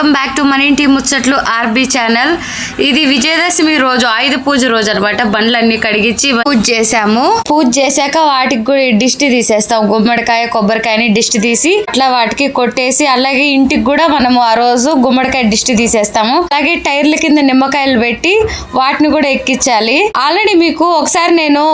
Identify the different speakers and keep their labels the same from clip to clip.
Speaker 1: Welcome back to మన ఇంటి ముచ్చట్లు ఆర్బీ ఛానల్. ఇది విజయదశమి రోజు ఆయుధ పూజ రోజు అనమాట. బండ్లన్నీ కడిగించి పూజ చేసాము. పూజ చేశాక వాటికి కూడా దిష్టి తీసేస్తాం. గుమ్మడికాయ కొబ్బరికాయని దిష్టి తీసి అట్లా వాటికి కొట్టేసి, అలాగే ఇంటికి కూడా మనము ఆ రోజు గుమ్మడికాయ దిష్టి తీసేస్తాము. అలాగే టైర్ల కింద నిమ్మకాయలు పెట్టి వాటిని కూడా ఎక్కించాలి. ఆల్రెడీ మీకు ఒకసారి నేను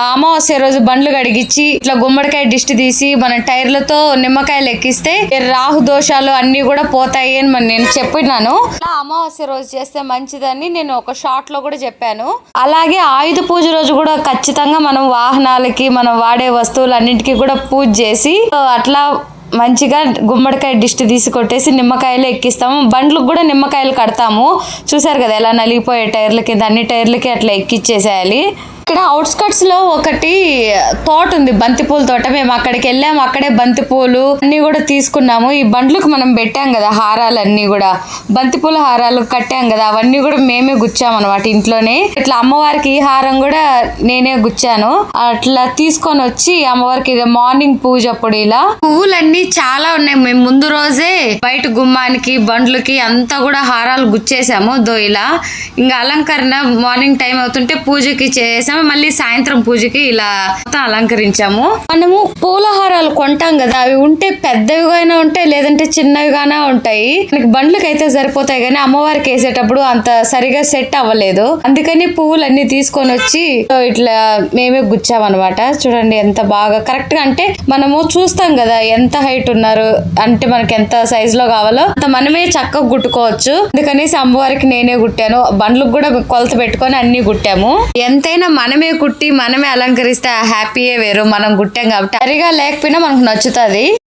Speaker 1: అమావాస్య రోజు బండ్లు కడిగించి ఇట్లా గుమ్మడికాయ దిష్టి తీసి మన టైర్లతో నిమ్మకాయలు ఎక్కిస్తే రాహు దోషాలు అన్ని కూడా పోతాయి అని నేను చెప్పినాను. అమావాస్య రోజు చేస్తే మంచిదని నేను ఒక షార్ట్ లో కూడా చెప్పాను. అలాగే ఆయుధ పూజ రోజు కూడా ఖచ్చితంగా మనం వాహనాలకి మనం వాడే వస్తువులన్నింటికి కూడా పూజ చేసి అట్లా మంచిగా గుమ్మడికాయ దిష్టి తీసి కొట్టేసి నిమ్మకాయలు ఎక్కిస్తాము. బండ్లకు కూడా నిమ్మకాయలు కడతాము. చూసారు కదా ఎలా నలిగిపోయే టైర్ల కింద అన్ని టైర్లకి అట్లా ఎక్కిచ్చేసేయాలి. ఇక్కడ అవుట్స్కట్స్ లో ఒకటి తోట ఉంది, బంతిపూల తోట. మేము అక్కడికి వెళ్ళాము. అక్కడే బంతిపూలు అన్ని కూడా తీసుకున్నాము. ఈ బండ్లకు మనం పెట్టాం కదా హారాలన్నీ కూడా, బంతిపూల హారాలు కట్టాం కదా, అవన్నీ కూడా మేమే గుచ్చాము అనమాట ఇంట్లోనే. ఇట్లా అమ్మవారికి ఈ హారం కూడా నేనే గుచ్చాను. అట్లా తీసుకొని వచ్చి అమ్మవారికి మార్నింగ్ పూజ అప్పుడు ఇలా పువ్వులన్నీ చాలా ఉన్నాయి. మేము ముందు రోజే బయట గుమ్మానికి బండ్లకి అంతా కూడా హారాలు గుచ్చేసాము. ఇలా ఇంకా అలంకరణ మార్నింగ్ టైం అవుతుంటే పూజకి చేసాము. మళ్ళీ సాయంత్రం పూజకి ఇలా అలంకరించాము. మనము పూలహారాలు కొంటాం కదా, అవి ఉంటే పెద్దవిగానే ఉంటాయి, లేదంటే చిన్నవిగానే ఉంటాయి. మనకి బండ్లకి అయితే సరిపోతాయి, కానీ అమ్మవారికి వేసేటప్పుడు అంత సరిగా సెట్ అవ్వలేదు. అందుకని పువ్వులన్నీ తీసుకొని వచ్చి ఇట్లా మేమే గుచ్చామన్నమాట. చూడండి ఎంత బాగా కరెక్ట్ గా, అంటే మనము చూస్తాం కదా ఎంత హైట్ ఉన్నారు అంటే మనకి ఎంత సైజ్ లో కావాలో అంత మనమే చక్కగా గుట్టుకోవచ్చు. అందుకనేసి అమ్మవారికి నేనే గుట్టాను. బండ్లకు కూడా కొలత పెట్టుకొని అన్ని గుట్టాము. ఎంతైనా మనమే కుట్టి మనమే అలంకరిస్తే ఆ హ్యాపీయే వేరు. మనం గుట్టాం కాబట్టి సరిగా లేకపోయినా మనకు నచ్చుతుంది.